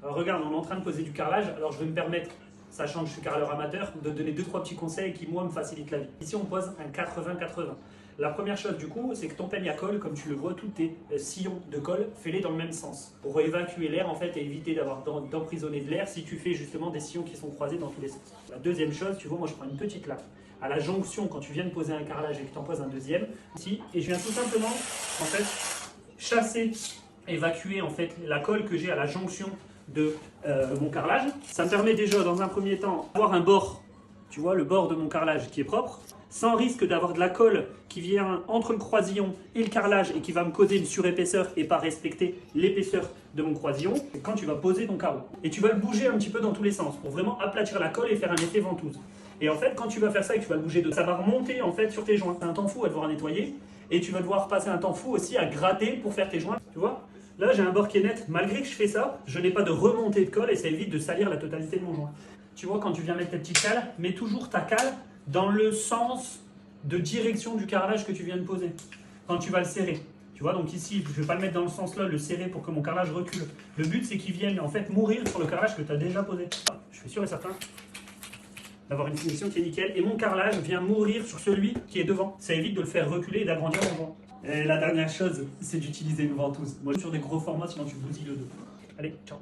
Alors regarde, on est en train de poser du carrelage, alors je vais me permettre, sachant que je suis carreleur amateur, de donner 2-3 petits conseils qui, moi, me facilitent la vie. Ici, on pose un 80-80. La première chose, du coup, c'est que ton peigne à colle, comme tu le vois, tous tes sillons de colle, fais-les dans le même sens. Pour évacuer l'air, en fait, et éviter d'emprisonner de l'air si tu fais justement des sillons qui sont croisés dans tous les sens. La deuxième chose, tu vois, moi, je prends une petite lame. À la jonction, quand tu viens de poser un carrelage et que tu en poses un deuxième, ici, et je viens tout simplement, en fait, chasser, évacuer, en fait, la colle que j'ai à la jonction de mon carrelage. Ça me permet déjà, dans un premier temps, d'avoir un bord, tu vois, le bord de mon carrelage qui est propre, sans risque d'avoir de la colle qui vient entre le croisillon et le carrelage et qui va me causer une surépaisseur et pas respecter l'épaisseur de mon croisillon quand tu vas poser ton carreau. Et tu vas le bouger un petit peu dans tous les sens pour vraiment aplatir la colle et faire un effet ventouse. Et en fait, quand tu vas faire ça et que tu vas le bouger ça va remonter en fait sur tes joints. C'est un temps fou à devoir nettoyer et tu vas devoir passer un temps fou aussi à gratter pour faire tes joints, tu vois. Là, j'ai un bord qui est net. Malgré que je fais ça, je n'ai pas de remontée de colle et ça évite de salir la totalité de mon joint. Tu vois, quand tu viens mettre ta petite cale, mets toujours ta cale dans le sens de direction du carrelage que tu viens de poser. Quand tu vas le serrer. Tu vois, donc ici, je ne vais pas le mettre dans le sens là, le serrer pour que mon carrelage recule. Le but, c'est qu'il vienne en fait mourir sur le carrelage que tu as déjà posé. Je suis sûr et certain d'avoir une finition qui est nickel. Et mon carrelage vient mourir sur celui qui est devant. Ça évite de le faire reculer et d'agrandir mon joint. Et la dernière chose, c'est d'utiliser une ventouse. Moi, sur des gros formats, sinon tu bousilles le dos. Allez, ciao.